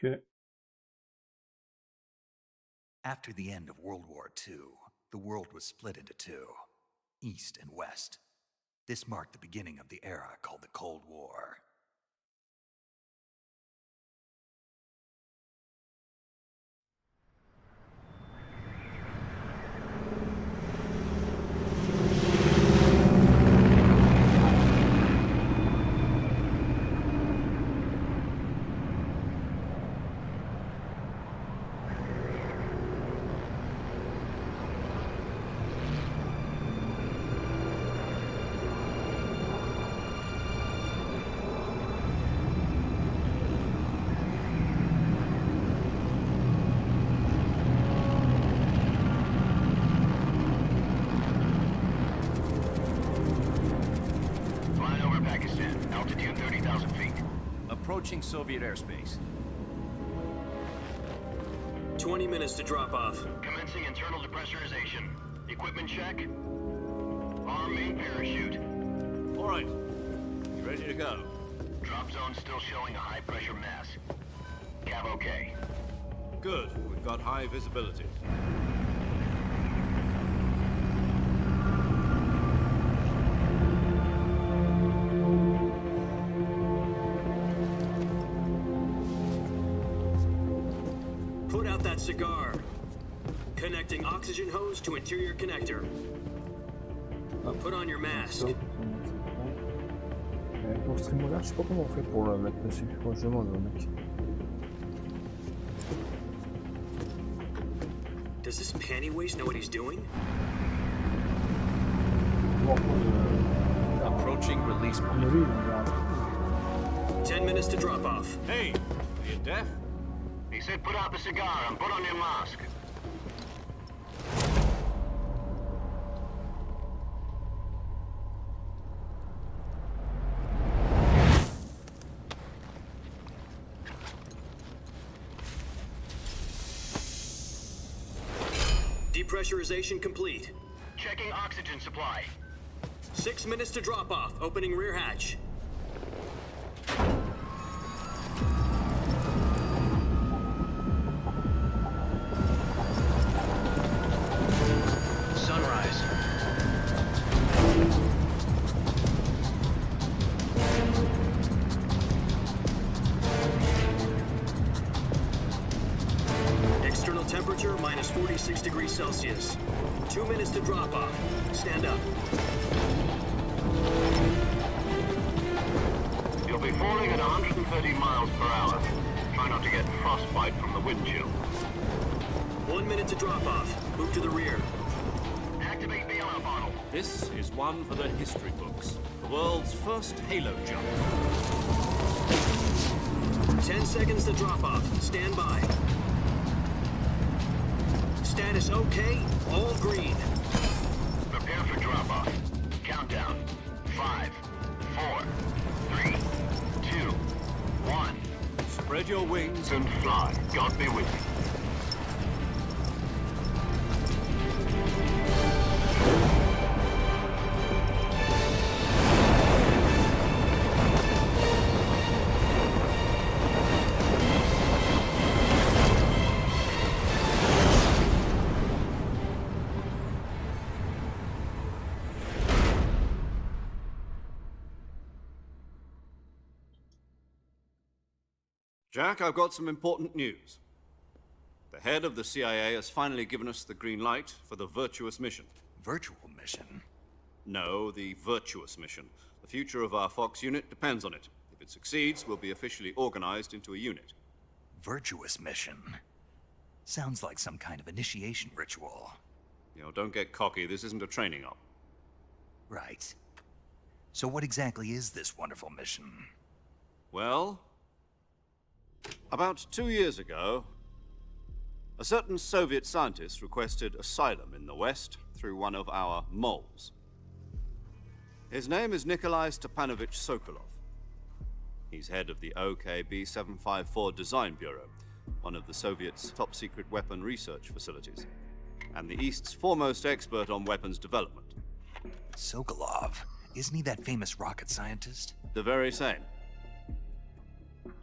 Ok. After the end of World War II, the world was split into two, East and West. This marked the beginning of the era called the Cold War. Altitude 30,000 feet. Approaching Soviet airspace. 20 minutes to drop off. Commencing internal depressurization. Equipment check. Arm main parachute. All right. You ready to go? Drop zone still showing a high pressure mass. Cav okay. Good. We've got high visibility. Put out that cigar. Connecting oxygen hose to interior connector. Put on your mask. Pour ce stream-là, je sais pas comment on fait pour le mettre dessus. Faut que je demande au mec. Does this panty waste know what he's doing? Approaching release point. 10 minutes to drop off. Hey, are you deaf? He said put out the cigar and put on your mask. Depressurization complete. Checking oxygen supply. 6 minutes to drop off. Opening rear hatch. Sunrise. External temperature minus 46 degrees Celsius. 2 minutes to drop off. Stand up. You'll be falling at 130 miles per hour. Try not to get frostbite from the wind chill. 1 minute to drop off. Move to the rear. Activate the air bottle. This is one for the history books. The world's first halo jump. 10 seconds to drop off. Stand by. Status okay. All green. Prepare for drop-off. Countdown. 5, 4, 3, 2, 1. Spread your wings And fly. God be with you. Jack, I've got some important news. The head of the CIA has finally given us the green light for the virtuous mission. Virtual mission? No, the virtuous mission. The future of our Fox unit depends on it. If it succeeds, we'll be officially organized into a unit. Virtuous mission? Sounds like some kind of initiation ritual. You know, don't get cocky. This isn't a training op. Right. So what exactly is this wonderful mission? Well, about 2 years ago, a certain Soviet scientist requested asylum in the West through one of our moles. His name is Nikolai Stepanovich Sokolov. He's head of the OKB-754 Design Bureau, one of the Soviets' top-secret weapon research facilities, and the East's foremost expert on weapons development. Sokolov? Isn't he that famous rocket scientist? The very same.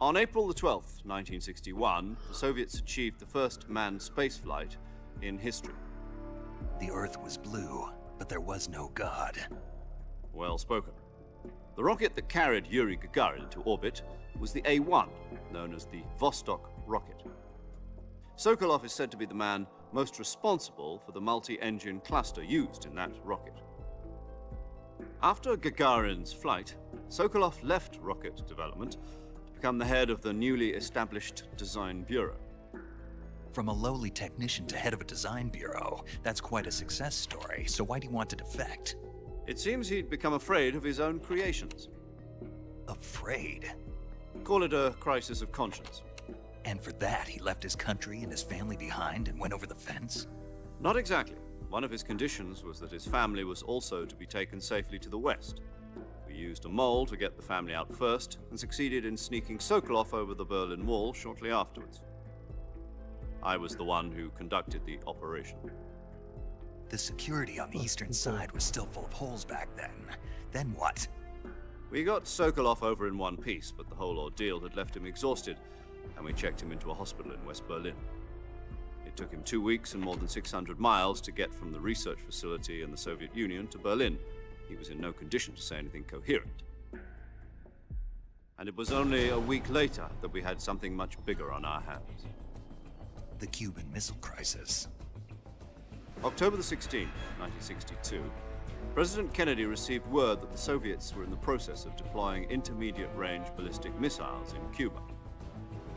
On April the 12th, 1961, the Soviets achieved the first manned spaceflight in history. The Earth was blue, but there was no God. Well spoken. The rocket that carried Yuri Gagarin into orbit was the A-1, known as the Vostok rocket. Sokolov is said to be the man most responsible for the multi-engine cluster used in that rocket. After Gagarin's flight, Sokolov left rocket development to become the head of the newly established Design Bureau. From a lowly technician to head of a design bureau, that's quite a success story, so why do you want to defect? It seems he'd become afraid of his own creations. Afraid? Call it a crisis of conscience. And for that, he left his country and his family behind and went over the fence? Not exactly. One of his conditions was that his family was also to be taken safely to the west. We used a mole to get the family out first and succeeded in sneaking Sokolov over the Berlin Wall shortly afterwards. I was the one who conducted the operation. The security on the eastern side was still full of holes back then. Then what? We got Sokolov over in one piece, but the whole ordeal had left him exhausted, and we checked him into a hospital in West Berlin. It took him 2 weeks and more than 600 miles to get from the research facility in the Soviet Union to Berlin. He was in no condition to say anything coherent. And it was only a week later that we had something much bigger on our hands. The Cuban Missile Crisis. October the 16th, 1962, President Kennedy received word that the Soviets were in the process of deploying intermediate-range ballistic missiles in Cuba.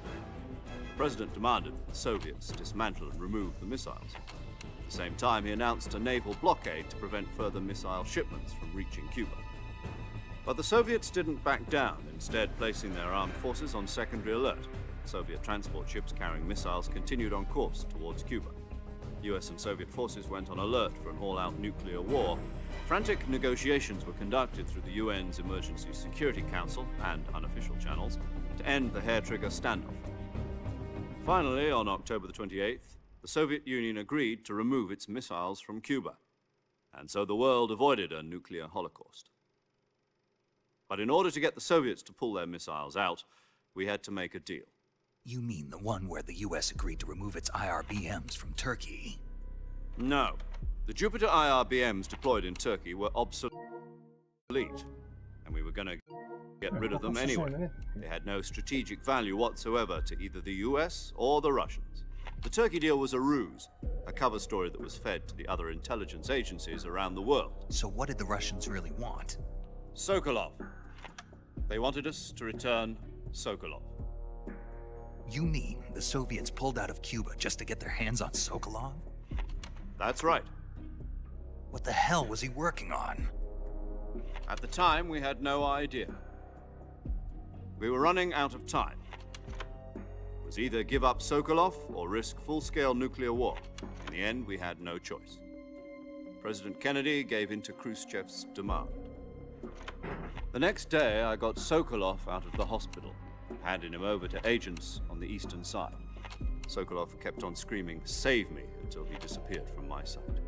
The President demanded that the Soviets dismantle and remove the missiles. At the same time, he announced a naval blockade to prevent further missile shipments from reaching Cuba. But the Soviets didn't back down, instead placing their armed forces on secondary alert. Soviet transport ships carrying missiles continued on course towards Cuba. US and Soviet forces went on alert for an all-out nuclear war. Frantic negotiations were conducted through the UN's Emergency Security Council and unofficial channels to end the hair-trigger standoff. Finally, on October the 28th, the Soviet Union agreed to remove its missiles from Cuba, and so the world avoided a nuclear holocaust. But in order to get the Soviets to pull their missiles out, we had to make a deal. You mean the one where the US agreed to remove its IRBMs from Turkey? No. The Jupiter IRBMs deployed in Turkey were obsolete, and we were going to get rid of them anyway. They had no strategic value whatsoever to either the US or the Russians. The Turkey deal was a ruse, a cover story that was fed to the other intelligence agencies around the world. So what did the Russians really want? Sokolov. They wanted us to return Sokolov. You mean the Soviets pulled out of Cuba just to get their hands on Sokolov? That's right. What the hell was he working on? At the time, we had no idea. We were running out of time. It was either give up Sokolov or risk full-scale nuclear war. In the end, we had no choice. President Kennedy gave in to Khrushchev's demand. The next day, I got Sokolov out of the hospital, handing him over to agents on the eastern side. Sokolov kept on screaming, "Save me," until he disappeared from my sight.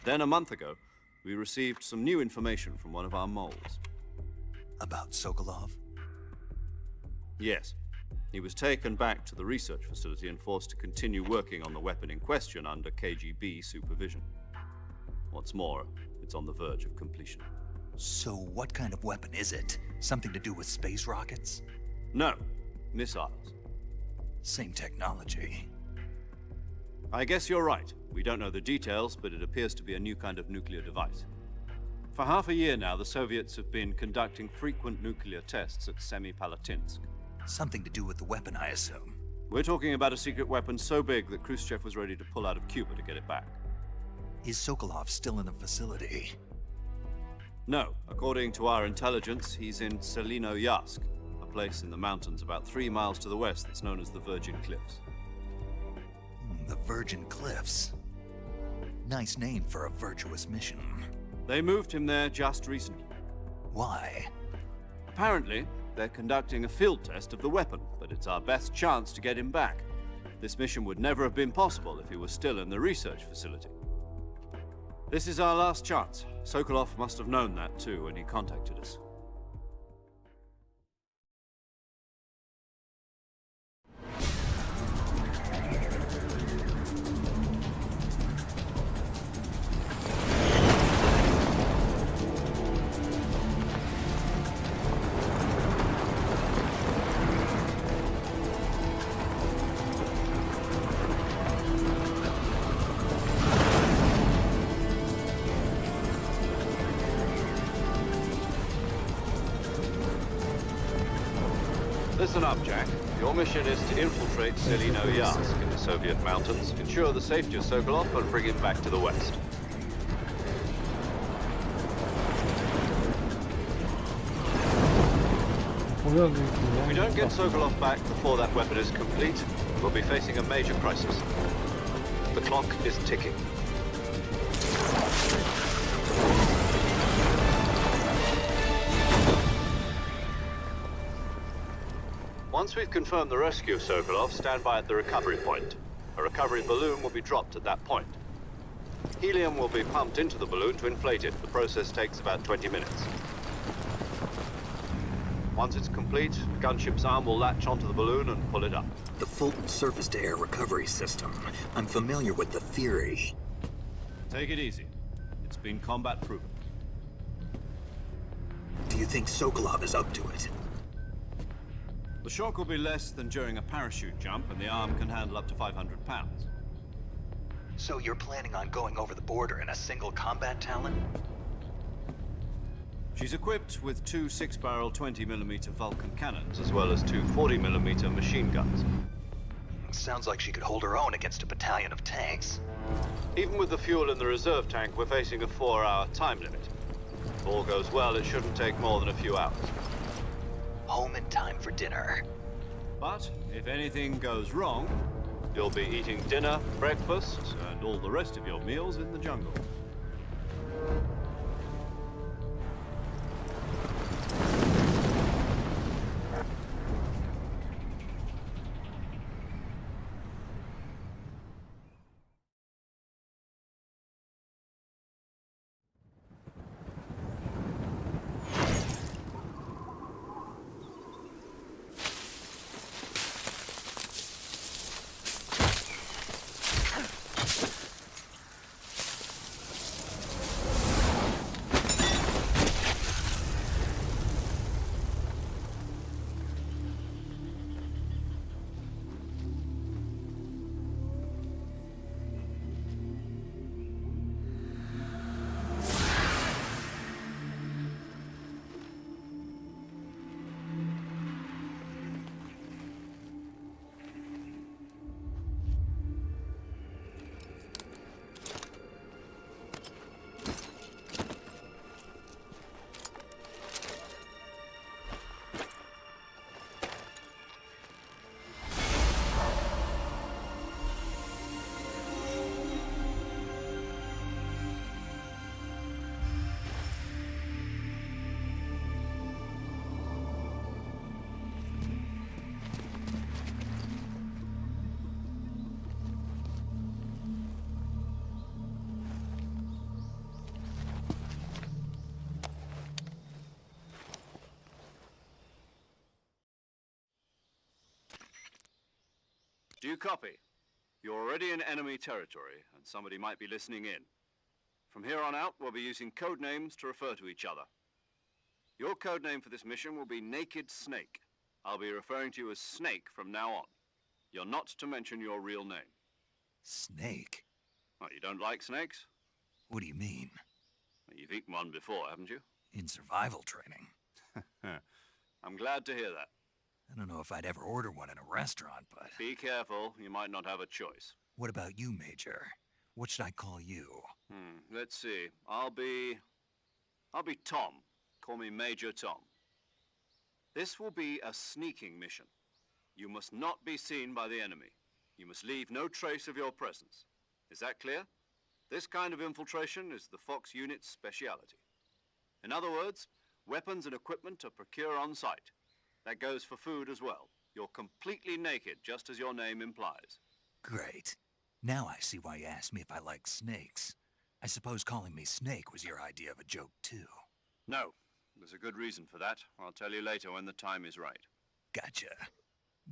Then a month ago, we received some new information from one of our moles. About Sokolov? Yes. He was taken back to the research facility and forced to continue working on the weapon in question under KGB supervision. What's more, it's on the verge of completion. So what kind of weapon is it? Something to do with space rockets? No, missiles. Same technology. I guess you're right. We don't know the details, but it appears to be a new kind of nuclear device. For half a year now, the Soviets have been conducting frequent nuclear tests at Semipalatinsk. Something to do with the weapon, I assume. We're talking about a secret weapon so big that Khrushchev was ready to pull out of Cuba to get it back. Is Sokolov still in the facility? No. According to our intelligence, he's in Selinoyarsk, a place in the mountains about 3 miles to the west that's known as the Virgin Cliffs. The Virgin Cliffs. Nice name for a virtuous mission. They moved him there just recently. Why? Apparently, they're conducting a field test of the weapon, but it's our best chance to get him back. This mission would never have been possible if he was still in the research facility. This is our last chance. Sokolov must have known that too when he contacted us. Listen up, Jack. Your mission is to infiltrate Selino-Yarsk in the Soviet mountains, ensure the safety of Sokolov, and bring him back to the west. If we don't get Sokolov back before that weapon is complete, we'll be facing a major crisis. The clock is ticking. Once we've confirmed the rescue of Sokolov, stand by at the recovery point. A recovery balloon will be dropped at that point. Helium will be pumped into the balloon to inflate it. The process takes about 20 minutes. Once it's complete, the gunship's arm will latch onto the balloon and pull it up. The Fulton surface-to-air recovery system. I'm familiar with the theory. Take it easy. It's been combat proven. Do you think Sokolov is up to it? The shock will be less than during a parachute jump, and the arm can handle up to 500 pounds. So you're planning on going over the border in a single combat Talon? She's equipped with two 6-barrel 20mm Vulcan cannons, as well as two 40mm machine guns. Sounds like she could hold her own against a battalion of tanks. Even with the fuel in the reserve tank, we're facing a 4-hour time limit. If all goes well, it shouldn't take more than a few hours. Home in time for dinner. But if anything goes wrong, you'll be eating dinner, breakfast, and all the rest of your meals in the jungle. Do you copy? You're already in enemy territory, and somebody might be listening in. From here on out, we'll be using code names to refer to each other. Your code name for this mission will be Naked Snake. I'll be referring to you as Snake from now on. You're not to mention your real name. Snake? What, you don't like snakes? What do you mean? You've eaten one before, haven't you? In survival training? I'm glad to hear that. I don't know if I'd ever order one in a restaurant, but... Be careful, you might not have a choice. What about you, Major? What should I call you? Let's see. I'll be Tom. Call me Major Tom. This will be a sneaking mission. You must not be seen by the enemy. You must leave no trace of your presence. Is that clear? This kind of infiltration is the Fox unit's speciality. In other words, weapons and equipment are procured on site. That goes for food as well. You're completely naked, just as your name implies. Great. Now I see why you asked me if I like snakes. I suppose calling me Snake was your idea of a joke, too. No. There's a good reason for that. I'll tell you later when the time is right. Gotcha.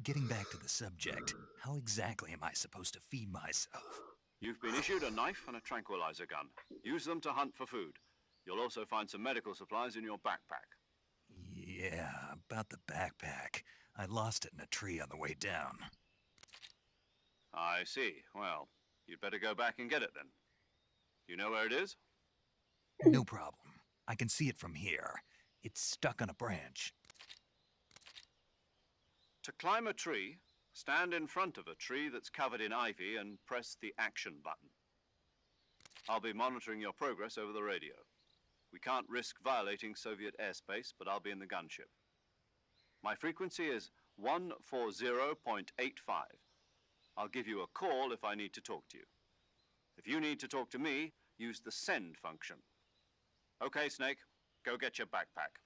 Getting back to the subject, how exactly am I supposed to feed myself? You've been issued a knife and a tranquilizer gun. Use them to hunt for food. You'll also find some medical supplies in your backpack. Yeah, about the backpack. I lost it in a tree on the way down. I see. Well, you'd better go back and get it then. You know where it is? No problem. I can see it from here. It's stuck on a branch. To climb a tree, stand in front of a tree that's covered in ivy and press the action button. I'll be monitoring your progress over the radio. We can't risk violating Soviet airspace, but I'll be in the gunship. My frequency is 140.85. I'll give you a call if I need to talk to you. If you need to talk to me, use the send function. Okay, Snake, go get your backpack.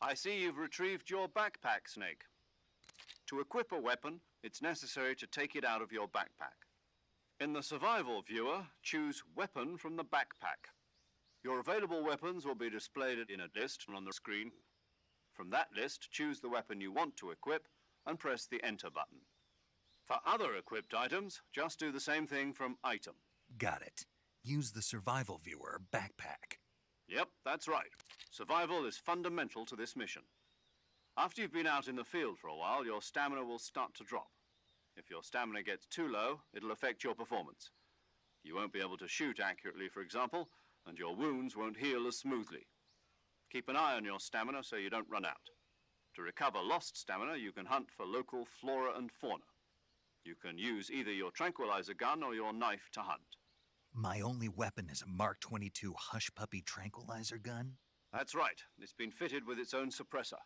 I see you've retrieved your backpack, Snake. To equip a weapon, it's necessary to take it out of your backpack. In the survival viewer, choose Weapon from the backpack. Your available weapons will be displayed in a list on the screen. From that list, choose the weapon you want to equip and press the Enter button. For other equipped items, just do the same thing from Item. Got it. Use the survival viewer backpack. Yep, that's right. Survival is fundamental to this mission. After you've been out in the field for a while, your stamina will start to drop. If your stamina gets too low, it'll affect your performance. You won't be able to shoot accurately, for example, and your wounds won't heal as smoothly. Keep an eye on your stamina so you don't run out. To recover lost stamina, you can hunt for local flora and fauna. You can use either your tranquilizer gun or your knife to hunt. My only weapon is a Mark 22 Hush Puppy tranquilizer gun? That's right. It's been fitted with its own suppressor.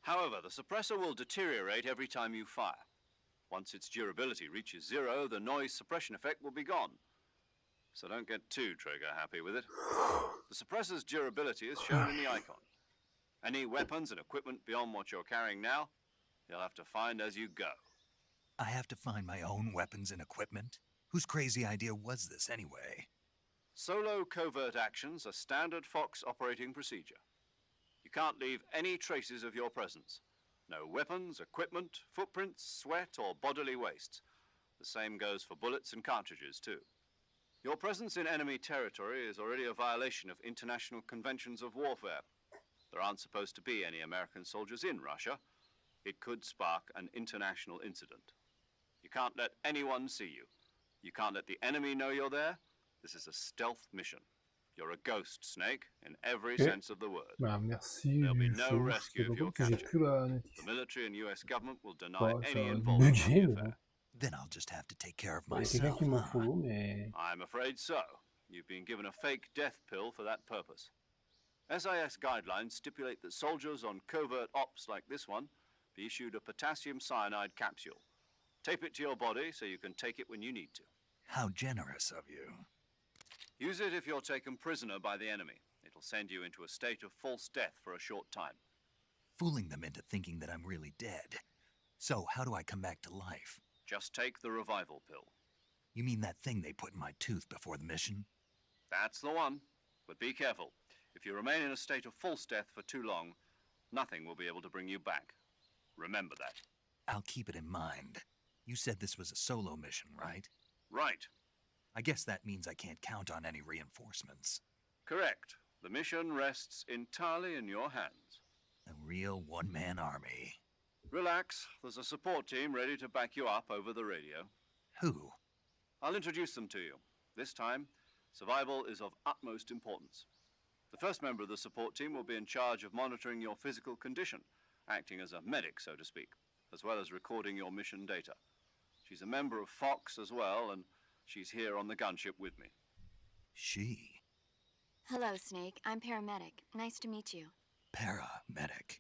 However, the suppressor will deteriorate every time you fire. Once its durability reaches 0, the noise suppression effect will be gone. So don't get too trigger-happy with it. The suppressor's durability is shown in the icon. Any weapons and equipment beyond what you're carrying now, you'll have to find as you go. I have to find my own weapons and equipment? Whose crazy idea was this anyway? Solo covert actions are standard Fox operating procedure. You can't leave any traces of your presence. No weapons, equipment, footprints, sweat, or bodily waste. The same goes for bullets and cartridges, too. Your presence in enemy territory is already a violation of international conventions of warfare. There aren't supposed to be any American soldiers in Russia. It could spark an international incident. You can't let anyone see you. You can't let the enemy know you're there. This is a stealth mission. You're a ghost, Snake, in every sense of the word. Bah, merci There'll be du no show. Je rescue sais pas if you're pourquoi j'ai captured. plus la The notice. military and US government will deny Bah, ça any a involvement in bugué, the mais bon. affair. Then I'll just have to take care of Il y a quelqu'un myself, qui m'en huh? follow, mais... I'm afraid so. You've been given a fake death pill for that purpose. SIS guidelines stipulate that soldiers on covert ops like this one be issued a potassium cyanide capsule. Tape it to your body so you can take it when you need to. How generous of you. Use it if you're taken prisoner by the enemy. It'll send you into a state of false death for a short time. Fooling them into thinking that I'm really dead. So, how do I come back to life? Just take the revival pill. You mean that thing they put in my tooth before the mission? That's the one. But be careful. If you remain in a state of false death for too long, nothing will be able to bring you back. Remember that. I'll keep it in mind. You said this was a solo mission, right? Right. I guess that means I can't count on any reinforcements. Correct. The mission rests entirely in your hands. A real one-man army. Relax. There's a support team ready to back you up over the radio. Who? I'll introduce them to you. This time, survival is of utmost importance. The first member of the support team will be in charge of monitoring your physical condition, acting as a medic, so to speak, as well as recording your mission data. She's a member of Fox as well, and she's here on the gunship with me. She? Hello, Snake. I'm paramedic. Nice to meet you. paramedic.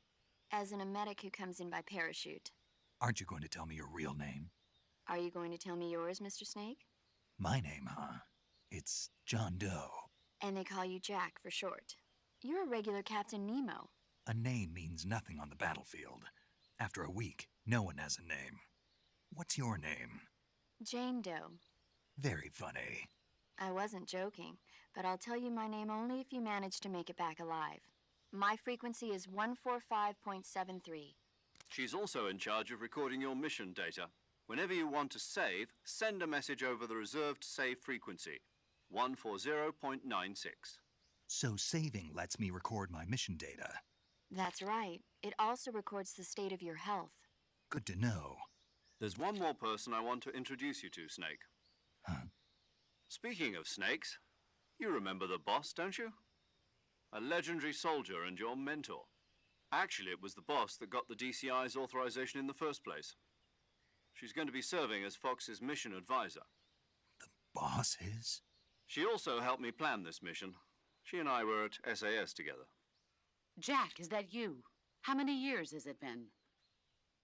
As in a medic who comes in by parachute. Aren't you going to tell me your real name? Are you going to tell me yours, Mr. Snake? My name, huh? It's John Doe. And they call you Jack for short. You're a regular Captain Nemo. A name means nothing on the battlefield. After a week, no one has a name. What's your name? Jane Doe. Very funny. I wasn't joking, but I'll tell you my name only if you manage to make it back alive. My frequency is 145.73. She's also in charge of recording your mission data. Whenever you want to save, send a message over the reserved save frequency, 140.96. So saving lets me record my mission data. That's right. It also records the state of your health. Good to know. There's one more person I want to introduce you to, Snake. Huh? Speaking of snakes, you remember the boss, don't you? A legendary soldier and your mentor. Actually, it was the boss that got the DCI's authorization in the first place. She's going to be serving as Fox's mission advisor. The boss is? She also helped me plan this mission. She and I were at SAS together. Jack, is that you? How many years has it been?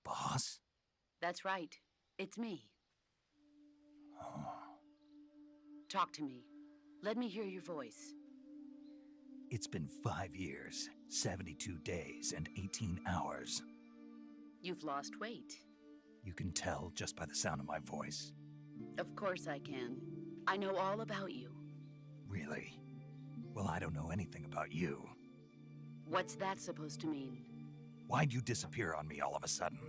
Boss? That's right. It's me. Oh. Talk to me. Let me hear your voice. It's been 5 years, 72 days, and 18 hours. You've lost weight. You can tell just by the sound of my voice. Of course I can. I know all about you. Really? Well, I don't know anything about you. What's that supposed to mean? Why'd you disappear on me all of a sudden?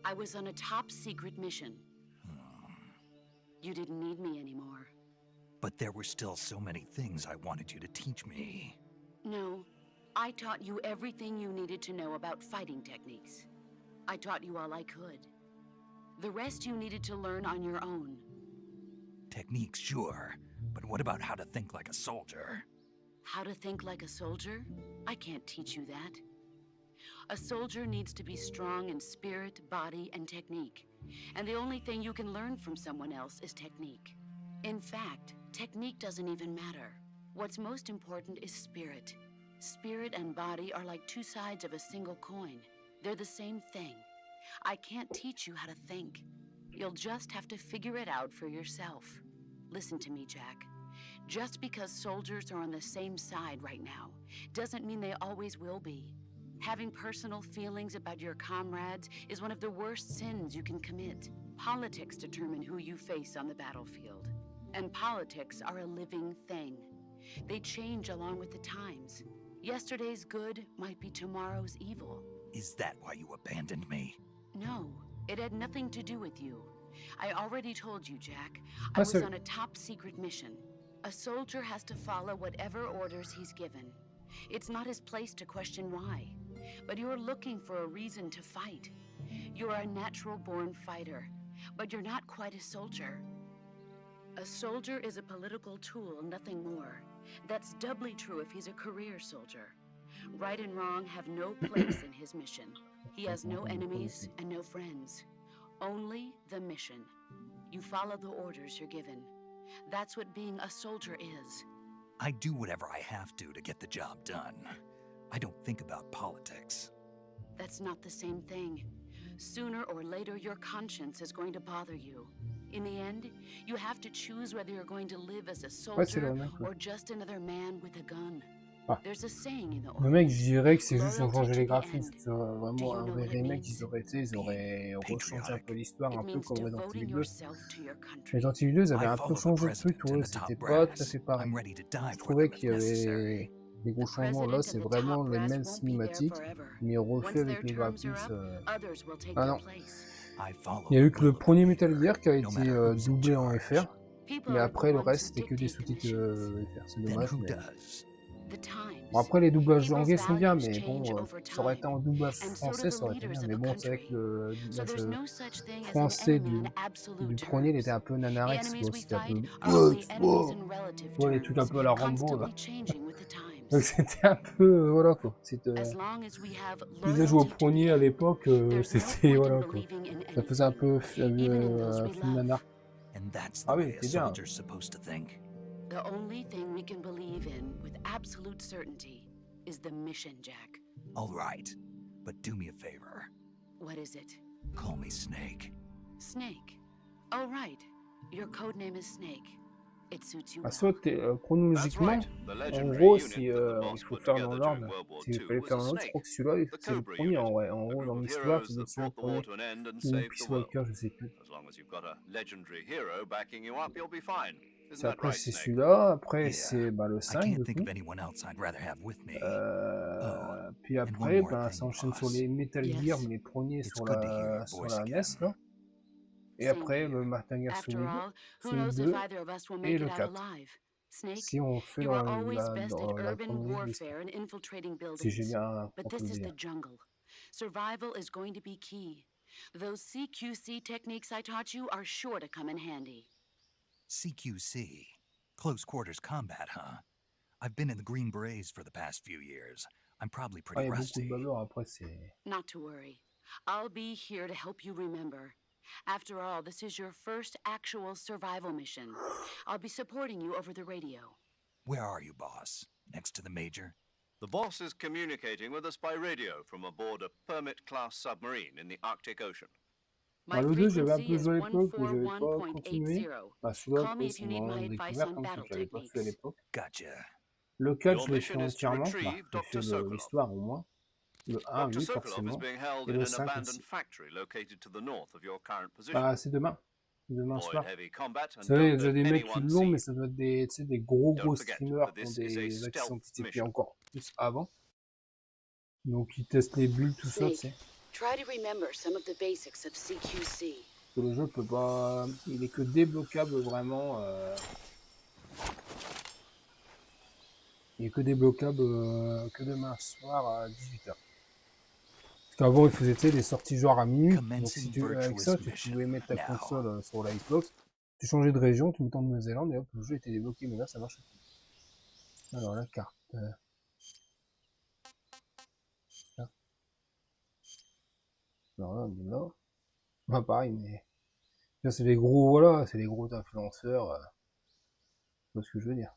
I was on a top-secret mission. You didn't need me anymore. But there were still so many things I wanted you to teach me. No, I taught you everything you needed to know about fighting techniques. I taught you all I could. The rest you needed to learn on your own. Techniques, sure. But what about how to think like a soldier? How to think like a soldier? I can't teach you that. A soldier needs to be strong in spirit, body, and technique. And the only thing you can learn from someone else is technique. In fact, technique doesn't even matter. What's most important is spirit. Spirit and body are like two sides of a single coin. They're the same thing. I can't teach you how to think. You'll just have to figure it out for yourself. Listen to me, Jack. Just because soldiers are on the same side right now doesn't mean they always will be. Having personal feelings about your comrades is one of the worst sins you can commit. Politics determine who you face on the battlefield. And politics are a living thing. They change along with the times. Yesterday's good might be tomorrow's evil. Is that why you abandoned me? No, it had nothing to do with you. I already told you, Jack. I was on a top-secret mission. A soldier has to follow whatever orders he's given. It's not his place to question why. But you're looking for a reason to fight. You're a natural-born fighter, but you're not quite a soldier. A soldier is a political tool, nothing more. That's doubly true if he's a career soldier. Right and wrong have no place in his mission. He has no enemies and no friends. Only the mission. You follow the orders you're given. That's what being a soldier is. I do whatever I have to get the job done. I don't think about politics. That's not the same thing. Sooner or later, your conscience is going to bother you. In the end, you have to choose whether you're going to live as a soldier or just another man with a gun. Ah. There's a saying in the Le mec, je dirais que c'est juste ont changé les graphismes. C'est vraiment un vrai remake. Ils auraient rechangé un peu l'histoire, un peu comme Resident Evil 2. Resident Evil 2, ils avaient un peu changé le truc, ouais, c'était pas tout à fait pareil. Je trouvais qu'il y avait des gros changements. Là, c'est vraiment les mêmes cinématiques, mais refait avec les graphismes. Ah non. Il y a eu que le premier Metal Gear qui a été doublé en FR, mais après le reste c'était que des sous-titres FR. C'est dommage. Mais... Bon, après les doublages anglais sont bien, mais bon, ça aurait été en doublage français, ça aurait été bien. Mais bon, c'est vrai que le doublage français du premier, il était un peu nanarix, c'était un peu... les trucs un peu à la Rambo, là. Donc c'était un peu, voilà quoi. Si tu as joué au premier à l'époque, c'était, voilà quoi. Ça faisait un peu film nanar. Ah oui, c'est bien. The only thing we can believe in with absolute certainty is the mission, Jack. All right, but do me a favor. What is it? Call me Snake. Snake. Oh, right. Your code name is Snake. It suits you Ah, well. soit That's chronologiquement, right. The en legendary gros, unit si that the il boss faut put faire dans together during l'ordre, World War s'il II fallait was faire a dans l'ordre, je crois snake, que celui-là, the c'est le Cobra premier unit, en vrai. En a gros, group dans of l'histoire, heroes ça doit that être celui le brought the war premier. to an end and Ou saved Peace the world. Walker, je sais plus. As long as you've got a legendary hero backing you up, you'll be fine. Isn't C'est that après, right, c'est Snake? celui-là. Après, Yeah. c'est bah, le I 5, can't du think coup. of anyone else I'd rather have with me. Puis and one après, more bah, thing, ça enchaîne sur boss. les Metal Gear, Yes. mais les premiers It's sur good to hear your la voice NES, again. là. Et Same après, here. le Metal Gear After Solid, all, who Solid knows if 2 either of us will et make le it out 4. alive? Snake, Si on fait you dans are always best at la urban chronologie de l'histoire. warfare and infiltrating Si j'ai buildings. bien But compris this le is the délire. jungle. Survival is going to be key. Those CQC techniques I taught you are sure to come in handy. CQC. Close quarters combat, huh? I've been in the Green Berets for the past few years. I'm probably Ah, pretty il y a beaucoup de rusty. bavures, après c'est... Not to worry. I'll be here to help you remember. After all, this is your first actual survival mission. I'll be supporting you over the radio. Where are you, boss? Next to the Major? The boss is communicating with us by radio from aboard a Permit-class submarine in the Arctic Ocean. Bah, My le 2, j'avais un frequency peu is joué à l'époque, mais j'avais pas continué. 141.80. Bah, celui-là, Call me if you need c'est my mon advice découverte, on hein, parce que battle je l'avais pas fait à techniques. l'époque. Gotcha. Le 4, Your je l'ai fait mission is to entièrement. Bah, retrieve j'ai Dr. fait Sokolov. l'histoire au moins. Le 1, Dr. oui, Sokolov is forcément. being held Et in le an 5 abandoned aussi. factory located to the north of your current position. Bah, c'est demain. Demain Avoid soir. heavy combat Vous and savez, il y a don't déjà let des mecs qui anyone l'ont, see mais you. ça doit être des, tu sais, des gros Don't forget streamers that qui ont this is a des actions stealth TTP mission. encore plus avant. Donc ils testent les bulles, tout ça, tu sais. Try to remember some of the basics of CQC. Parce que le jeu peut pas... Il est que débloquable vraiment... Il est que débloquable que demain soir à 18h. Parce qu'avant, il faisait, tu sais, des sorties genre à minuit. Donc si tu, avec ça, tu pouvais mettre ta console sur la Xbox, tu changeais de région, tu mettais en Nouvelle-Zélande et hop, le jeu était débloqué. Mais là, ça marche plus. Alors la carte. Là. Alors là, on est là. Bah pareil, mais... Là, c'est les gros, voilà, c'est les gros influenceurs. Tu vois ce que je veux dire.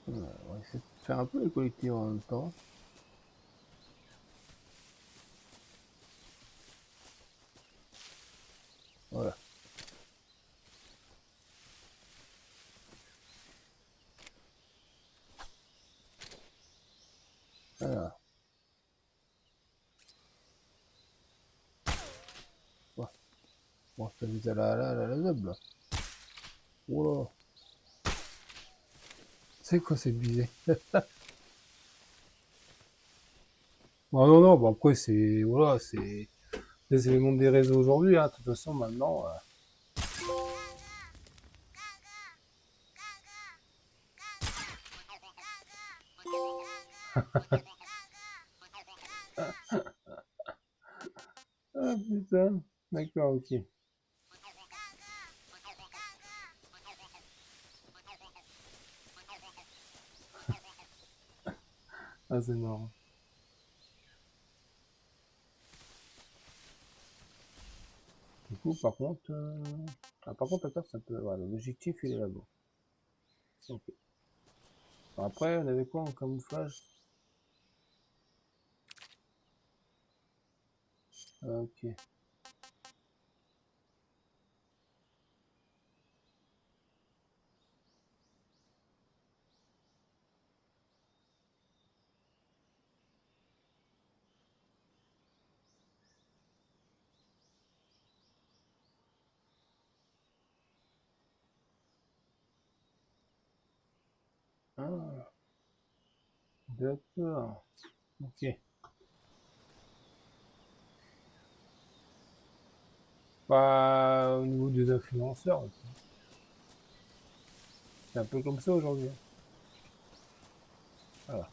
On va essayer de faire un peu les collectifs en même temps. Voilà. Voilà. Bon, ça vise à la zob là. Oh là. C'est quoi cette visée? Bon, non, non, bon après c'est... Voilà, c'est le monde des réseaux aujourd'hui, hein. De toute façon maintenant... Ah putain, d'accord, ok. Ah c'est marrant. Du coup, par contre... Ah, par contre, attends, ça peut... Voilà, l'objectif il est là-bas. Ok. Après, on avait quoi en camouflage? Ok. Ah, d'accord. Ok. Bah, au niveau des influenceurs aussi. C'est un peu comme ça aujourd'hui. Voilà.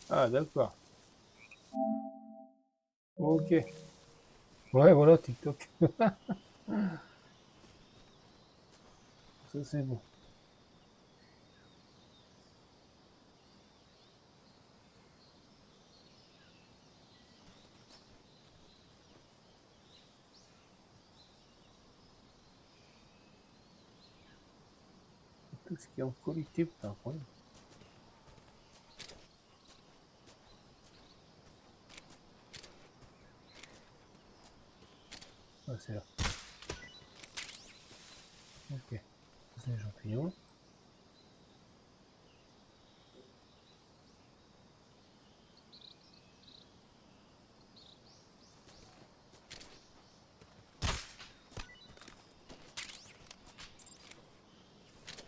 Ah, d'accord. Ok. Ouais, voilà, TikTok. Ça, c'est bon. Tout ce qui est en collectif, c'est incroyable. Ah, c'est là. Ok. Ça, c'est les champignons.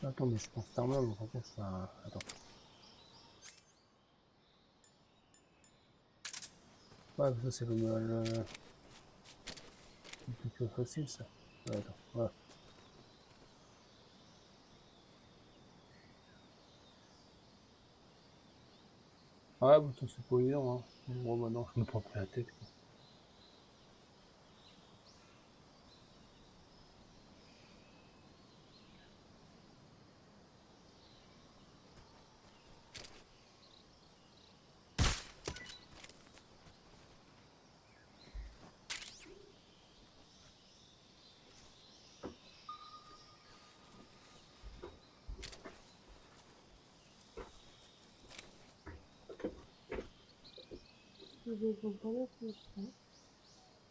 Attends, mais je pense thermal, mais par contre, ça... Attends. Ouais, ça, c'est le truc facile, ça. Ouais, attends, voilà. Ouais, bon, ça, c'est pas évident, hein. Bon, maintenant, je me prends plus la tête, quoi.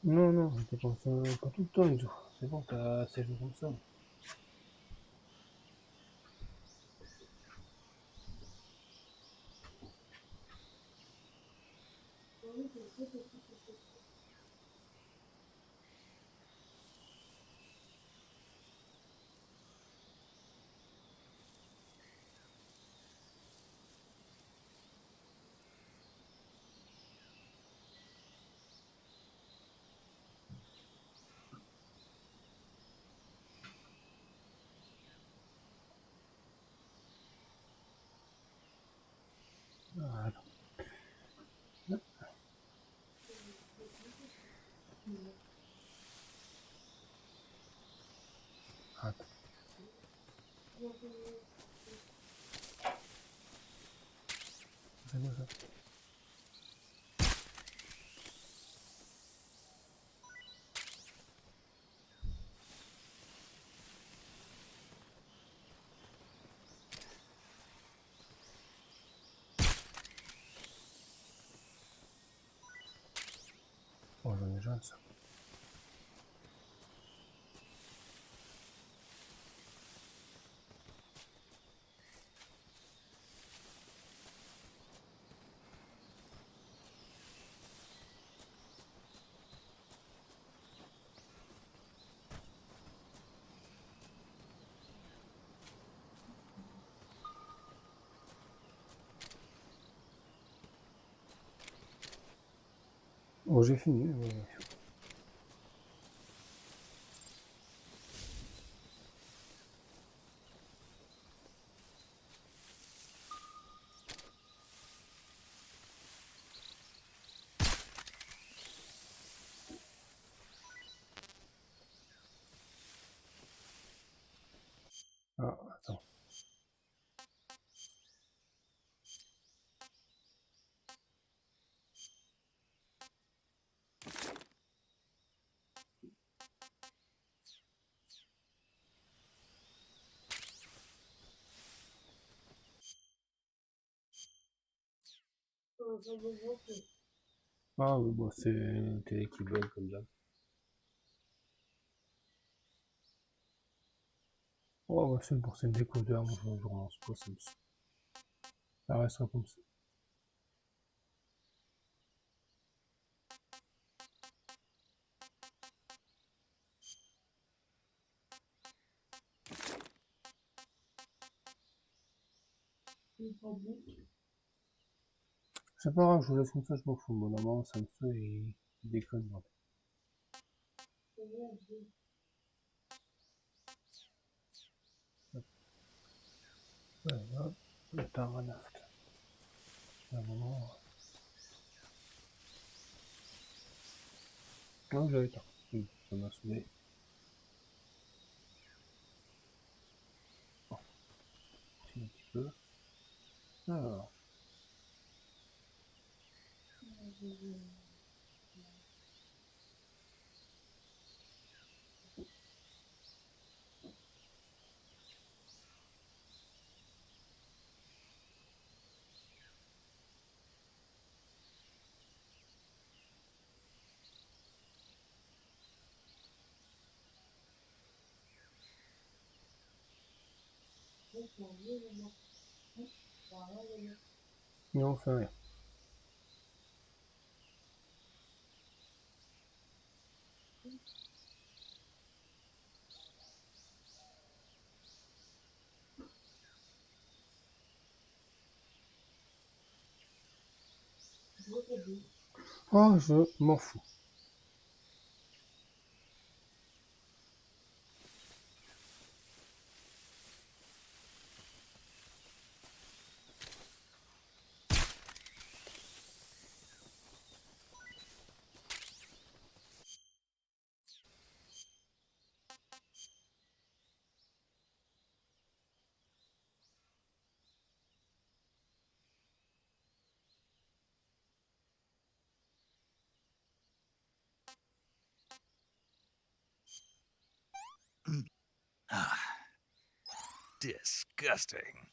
Non, non, je dépense pas tout le temps, les jours. C'est bon, t'as assez joué comme ça. Voilà. Attends. C'est quoi ça? Oh, j'en ai déjà ça. Oh, j'ai fini. Ouais. Ah, attends. Ah, oui, bon, c'est une télé qui bug comme ça. Oh, ouais, c'est pour cette découverte, moi, je relance pas, ça restera comme ça. C'est pas grave, je vous laisse comme ça, je m'en fous. Mon amant, ça me fait, il déconne. Moi. Ouais, hop, le paranafte. À un moment. Non, j'avais tort. Oui, ça m'a saoulé. Bon, c'est un petit peu. Alors. Non, on fait rien. Oh, je m'en fous. Disgusting.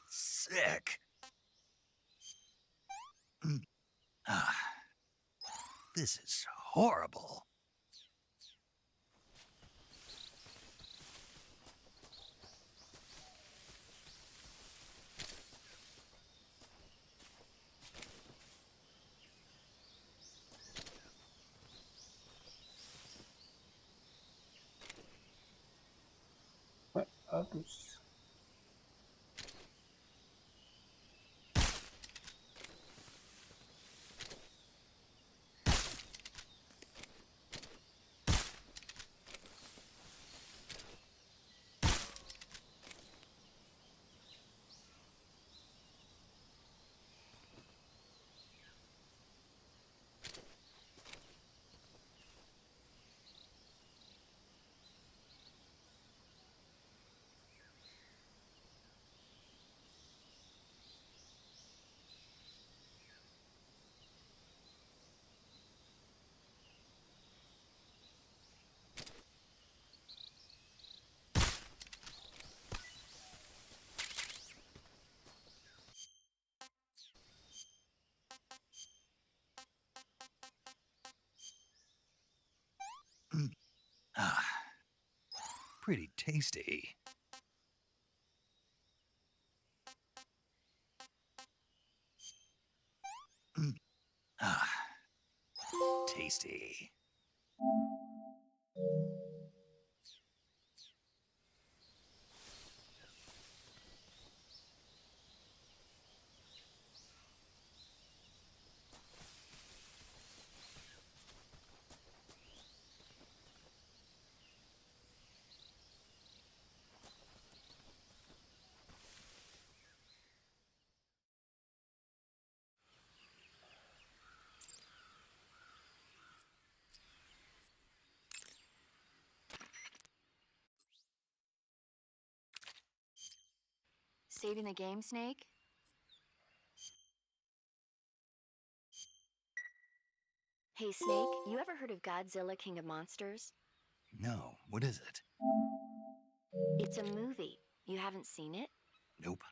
Sick. This is horrible. Ouais, à plus. Pretty tasty. Tasty. Saving the game, Snake? Hey, Snake, you ever heard of Godzilla King of Monsters? No, what is it? It's a movie. You haven't seen it? Nope.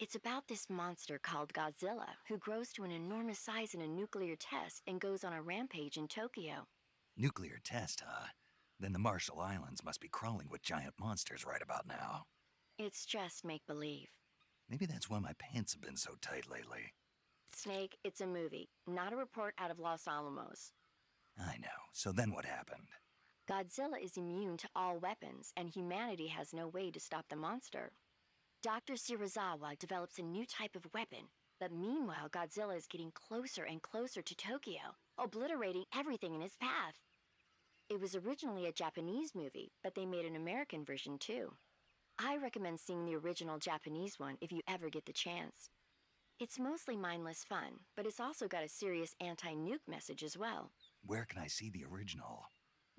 It's about this monster called Godzilla, who grows to an enormous size in a nuclear test and goes on a rampage in Tokyo. Nuclear test, huh? Then the Marshall Islands must be crawling with giant monsters right about now. It's just make-believe. Maybe that's why my pants have been so tight lately. Snake, it's a movie, not a report out of Los Alamos. I know. So then what happened? Godzilla is immune to all weapons, and humanity has no way to stop the monster. Dr. Shirazawa develops a new type of weapon, but meanwhile Godzilla is getting closer and closer to Tokyo, obliterating everything in his path. It was originally a Japanese movie, but they made an American version too. I recommend seeing the original Japanese one if you ever get the chance. It's mostly mindless fun, but it's also got a serious anti-nuke message as well. Where can I see the original?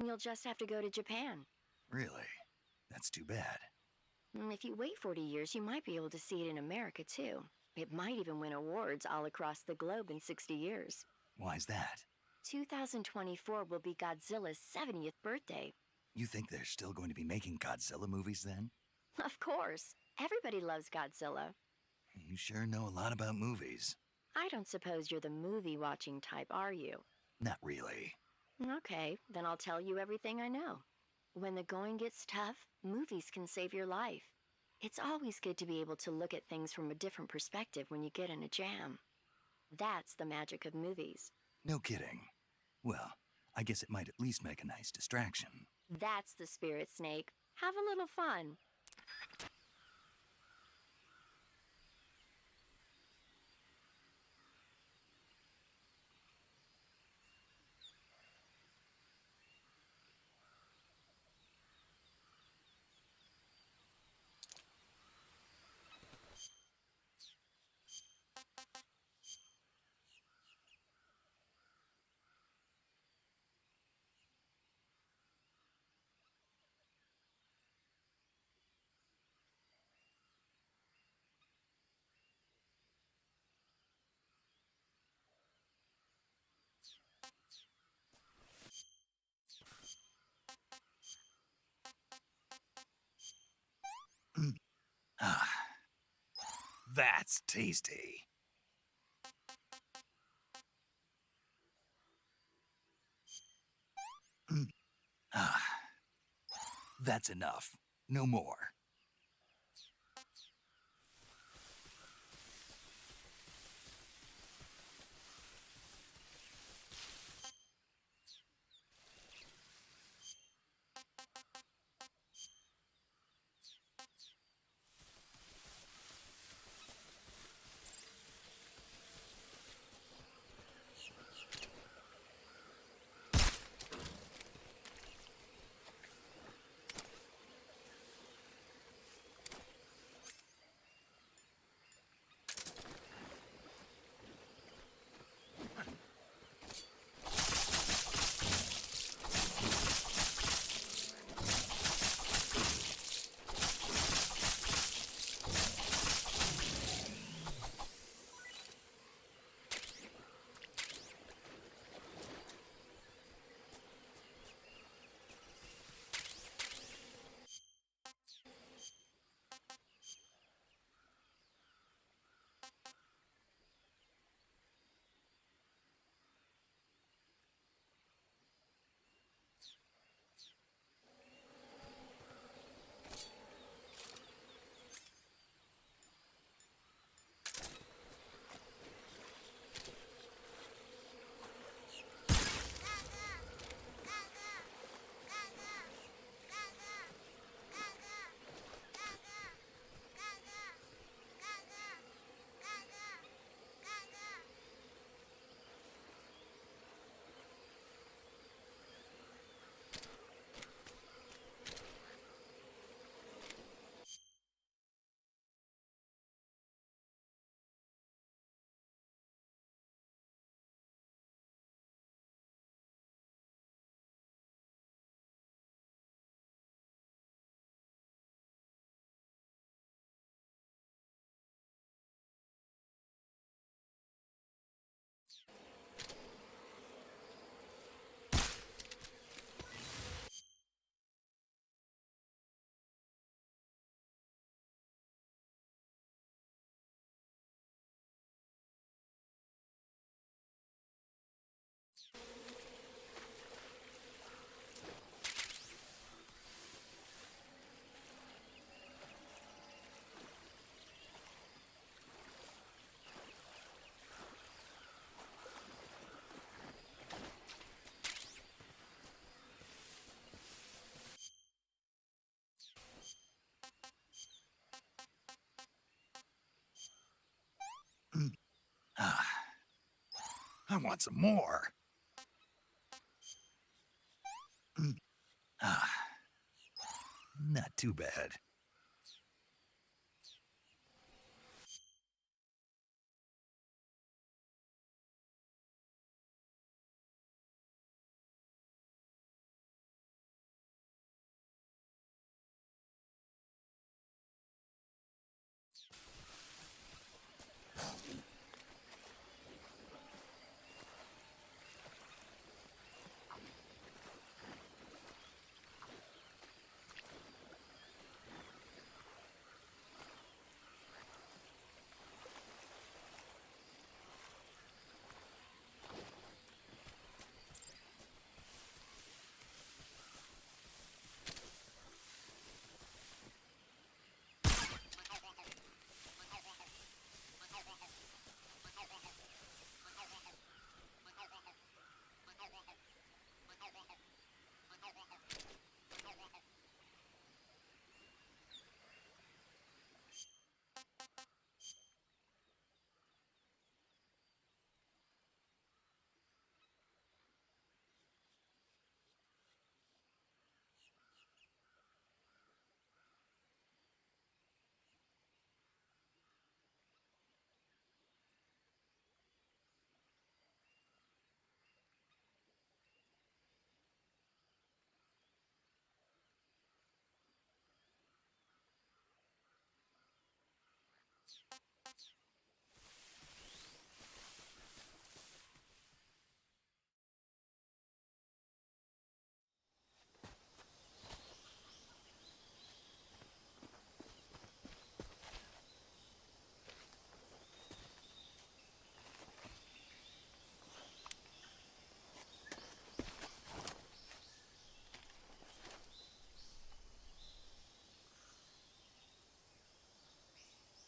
You'll just have to go to Japan. Really? That's too bad. If you wait 40 years, you might be able to see it in America too. It might even win awards all across the globe in 60 years. Why's that? 2024 will be Godzilla's 70th birthday. You think they're still going to be making Godzilla movies then? Of course. Everybody loves Godzilla. You sure know a lot about movies. I don't suppose you're the movie-watching type, are you? Not really. Okay, then I'll tell you everything I know. When the going gets tough, movies can save your life. It's always good to be able to look at things from a different perspective when you get in a jam. That's the magic of movies. No kidding. Well, I guess it might at least make a nice distraction. That's the spirit, Snake. Have a little fun. Ah, that's tasty. Ah, that's enough. No more. I want some more. Not too bad.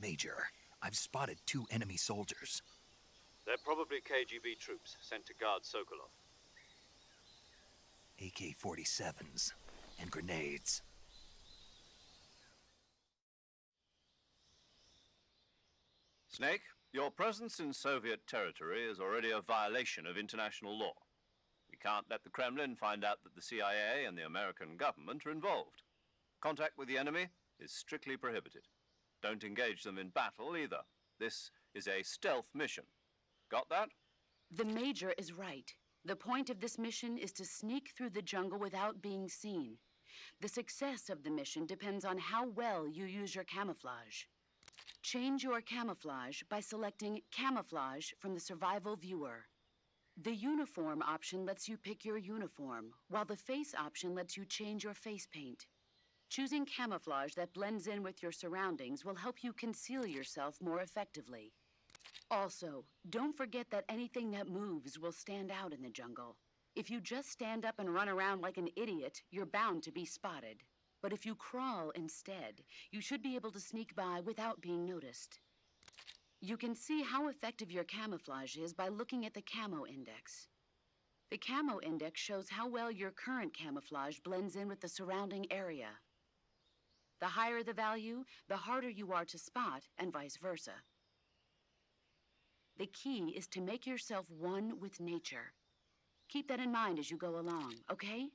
Major, I've spotted 2 enemy soldiers. They're probably KGB troops sent to guard Sokolov. AK-47s and grenades. Snake, your presence in Soviet territory is already a violation of international law. We can't let the Kremlin find out that the CIA and the American government are involved. Contact with the enemy is strictly prohibited. Don't engage them in battle either. This is a stealth mission. Got that? The Major is right. The point of this mission is to sneak through the jungle without being seen. The success of the mission depends on how well you use your camouflage. Change your camouflage by selecting Camouflage from the Survival Viewer. The Uniform option lets you pick your uniform, while the Face option lets you change your face paint. Choosing camouflage that blends in with your surroundings will help you conceal yourself more effectively. Also, don't forget that anything that moves will stand out in the jungle. If you just stand up and run around like an idiot, you're bound to be spotted. But if you crawl instead, you should be able to sneak by without being noticed. You can see how effective your camouflage is by looking at the Camo Index. The Camo Index shows how well your current camouflage blends in with the surrounding area. The higher the value, the harder you are to spot, and vice versa. The key is to make yourself one with nature. Keep that in mind as you go along, okay?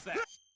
fast.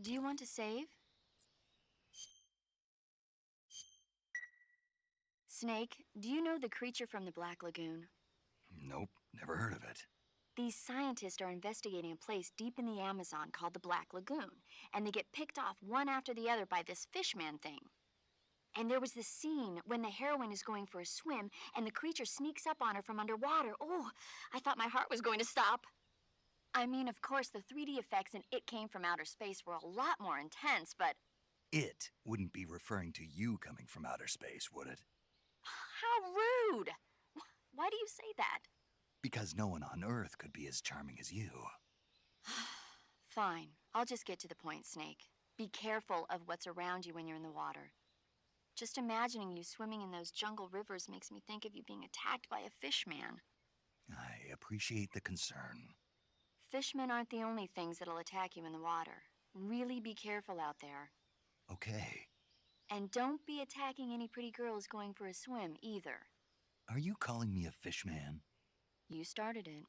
Do you want to save? Snake, do you know the creature from the Black Lagoon? Nope, never heard of it. These scientists are investigating a place deep in the Amazon called the Black Lagoon, and they get picked off one after the other by this fishman thing. And there was this scene when the heroine is going for a swim and the creature sneaks up on her from underwater. Oh, I thought my heart was going to stop. I mean, of course, the 3D effects in It Came from Outer Space were a lot more intense, but... It wouldn't be referring to you coming from outer space, would it? How rude! Why do you say that? Because no one on Earth could be as charming as you. Fine. I'll just get to the point, Snake. Be careful of what's around you when you're in the water. Just imagining you swimming in those jungle rivers makes me think of you being attacked by a fishman. I appreciate the concern. Fishmen aren't the only things that'll attack you in the water. Really be careful out there. Okay. And don't be attacking any pretty girls going for a swim, either. Are you calling me a fishman? You started it.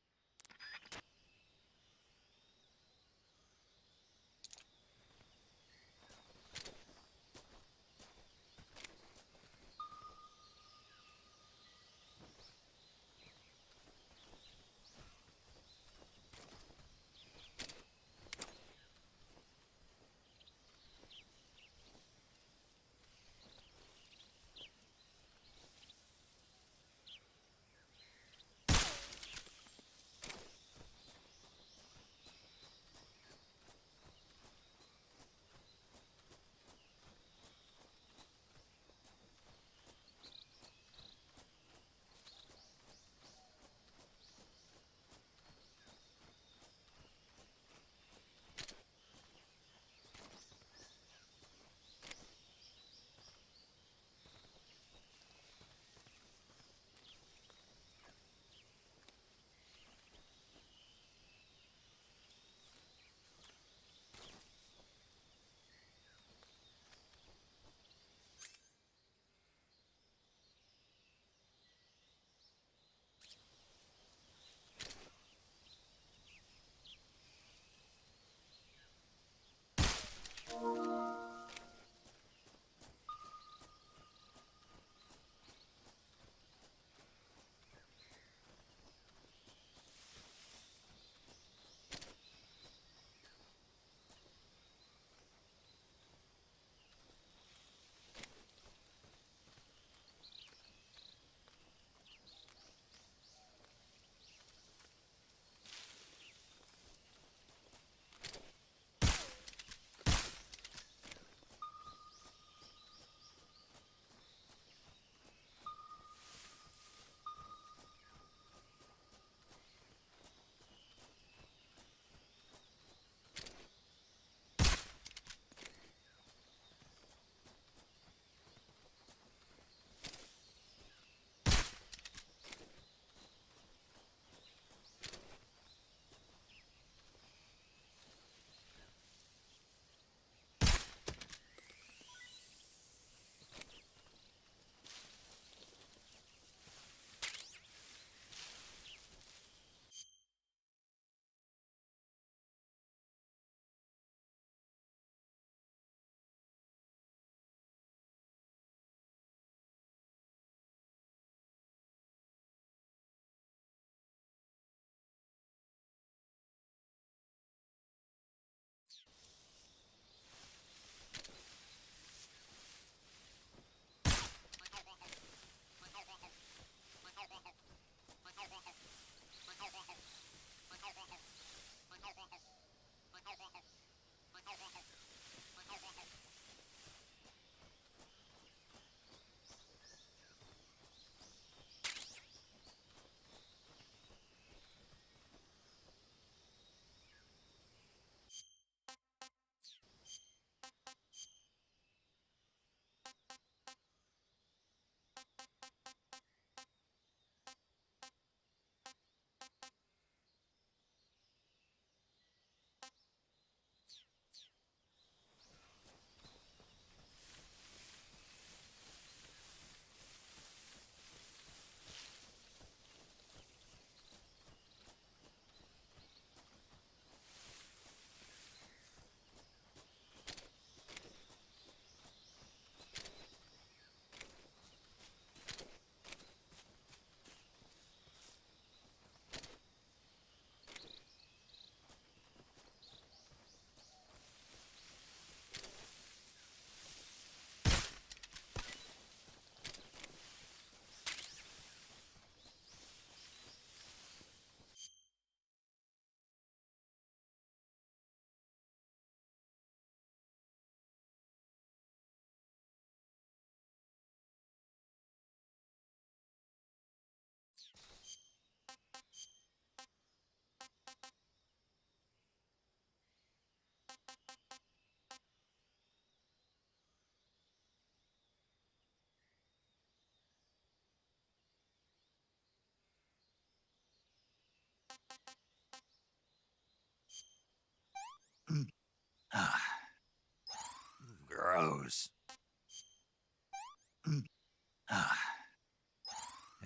Gross.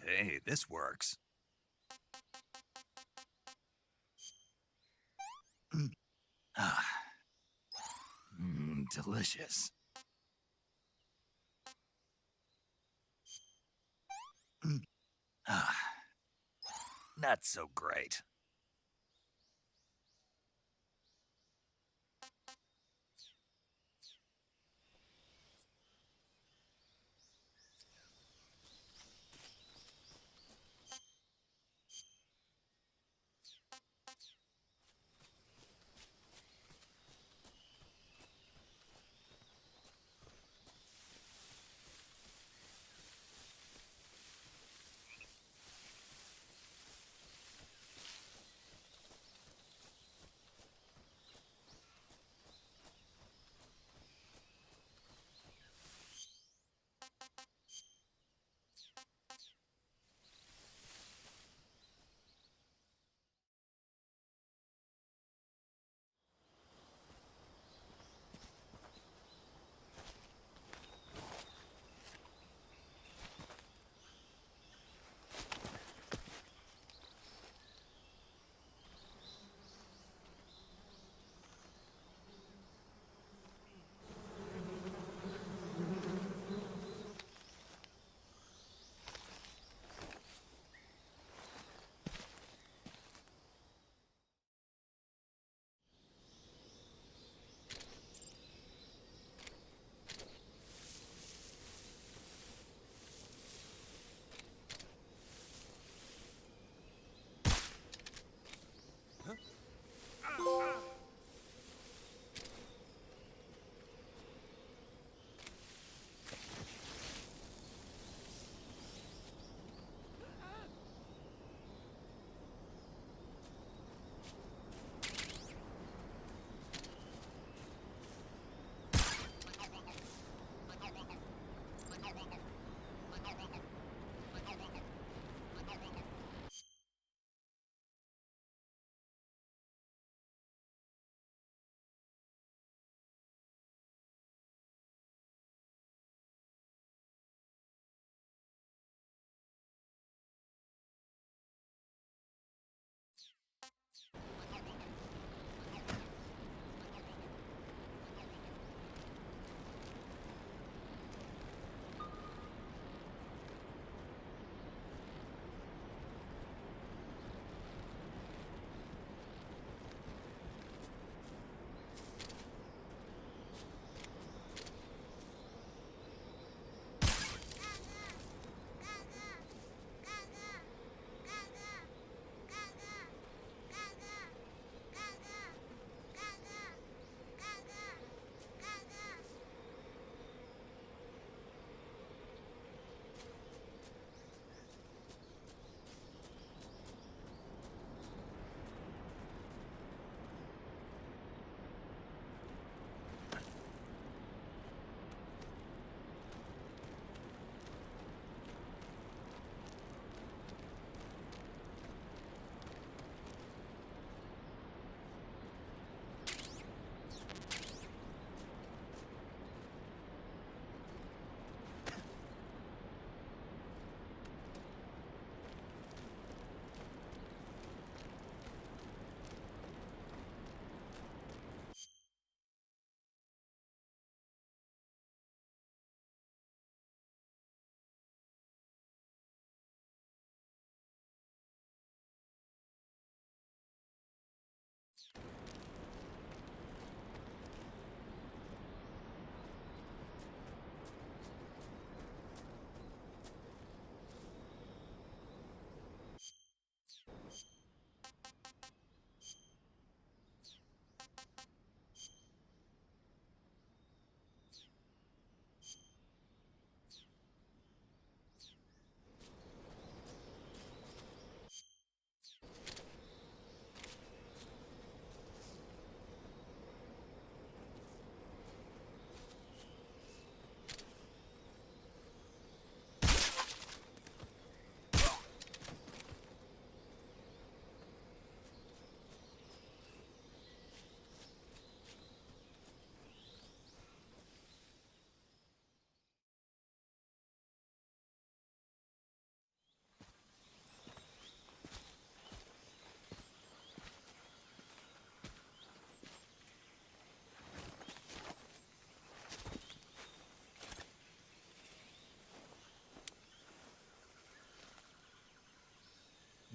Hey, this works. Delicious. Not so great.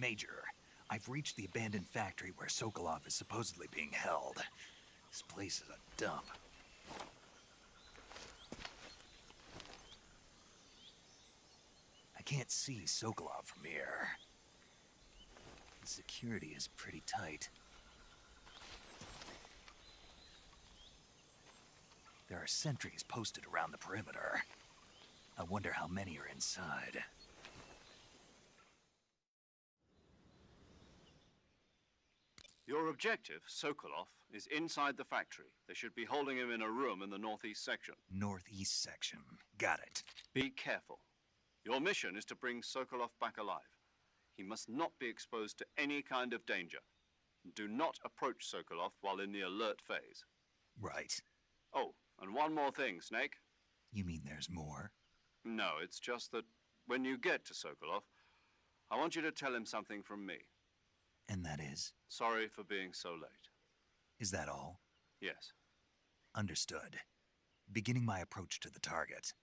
Major, I've reached the abandoned factory where Sokolov is supposedly being held. This place is a dump. I can't see Sokolov from here. The security is pretty tight. There are sentries posted around the perimeter. I wonder how many are inside. Your objective, Sokolov, is inside the factory. They should be holding him in a room in the northeast section. Northeast section. Got it. Be careful. Your mission is to bring Sokolov back alive. He must not be exposed to any kind of danger. Do not approach Sokolov while in the alert phase. Right. Oh, and one more thing, Snake. You mean there's more? No, it's just that when you get to Sokolov, I want you to tell him something from me. And that is? Sorry for being so late. Is that all? Yes. Understood. Beginning my approach to the target.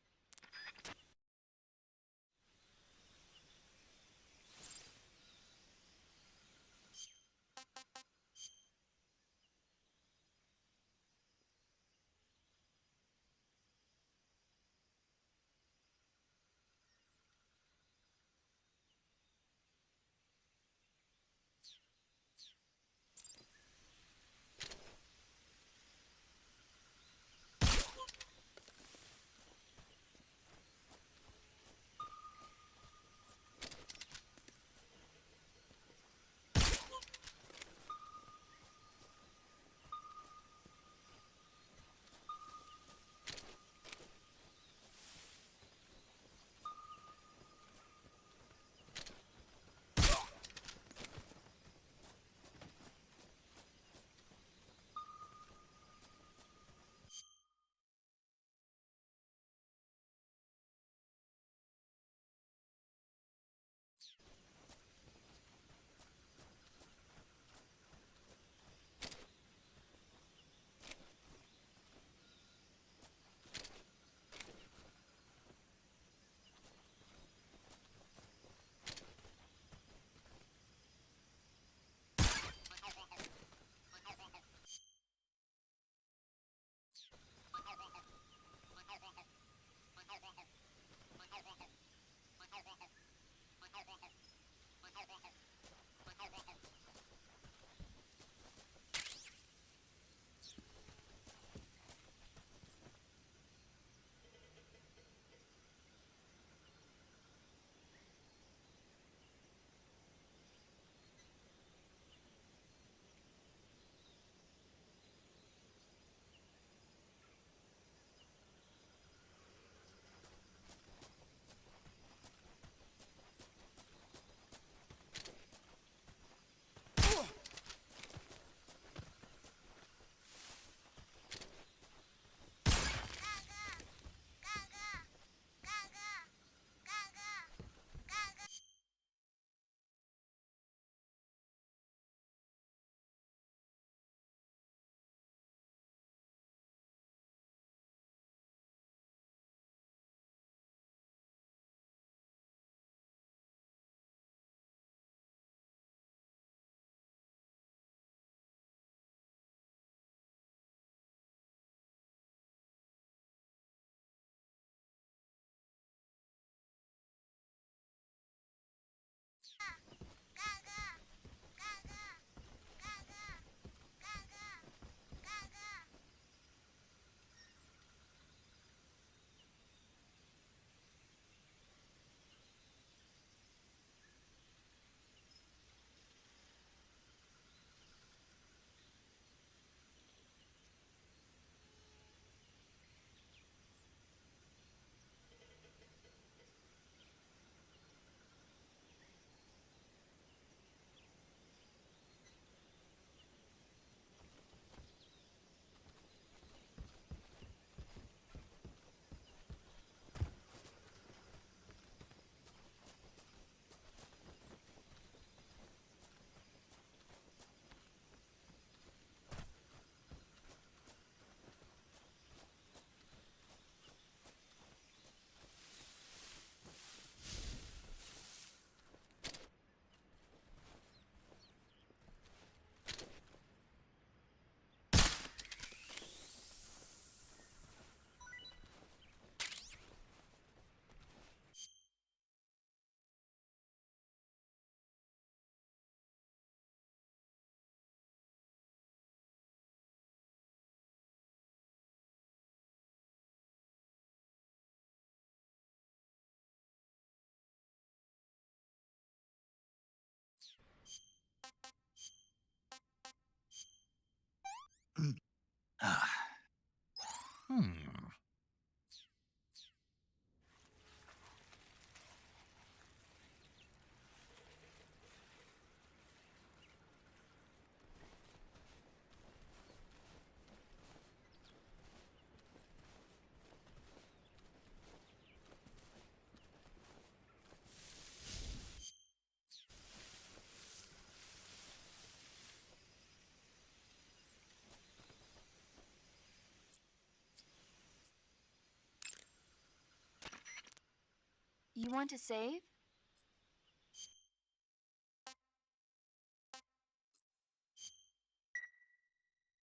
You want to save?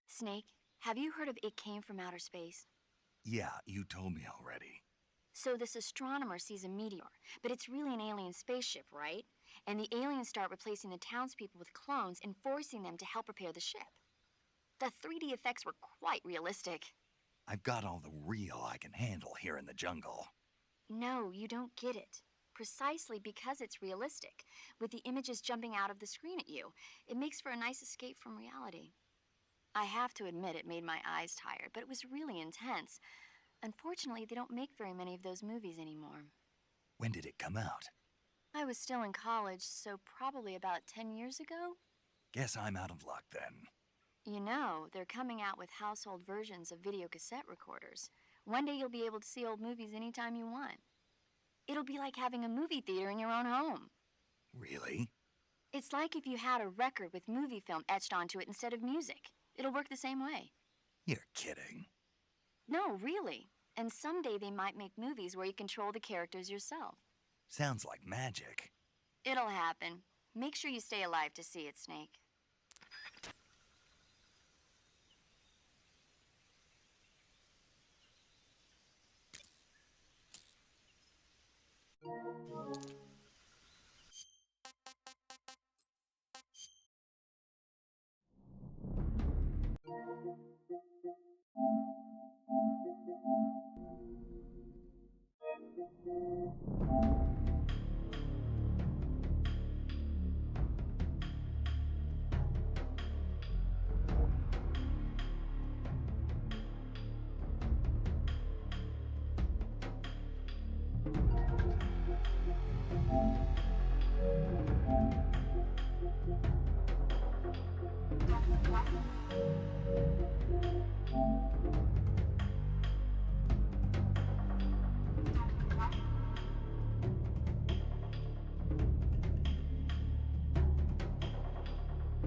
Snake, have you heard of It Came from Outer Space? Yeah, you told me already. So this astronomer sees a meteor, but it's really an alien spaceship, right? And the aliens start replacing the townspeople with clones and forcing them to help repair the ship. The 3D effects were quite realistic. I've got all the real I can handle here in the jungle. No, you don't get it. Precisely because it's realistic, with the images jumping out of the screen at you, it makes for a nice escape from reality. I have to admit it made my eyes tired, but it was really intense. Unfortunately, they don't make very many of those movies anymore. When did it come out? I was still in college, so probably about 10 years ago. Guess I'm out of luck then. You know, they're coming out with household versions of video cassette recorders. One day you'll be able to see old movies anytime you want. It'll be like having a movie theater in your own home. Really? It's like if you had a record with movie film etched onto it instead of music. It'll work the same way. You're kidding. No, really. And someday they might make movies where you control the characters yourself. Sounds like magic. It'll happen. Make sure you stay alive to see it, Snake.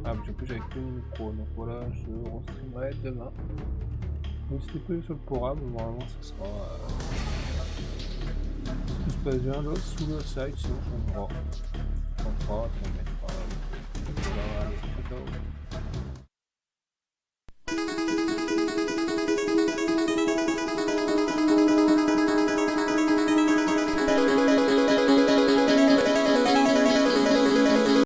Ah, mais du coup, j'avais que le micro, donc voilà, je restreamerai demain. Donc c'était prévu sur le programme, normalement ça sera. Si tout se passe bien, là, sous le site, sinon on fera, on mettra. Voilà, allez, ciao.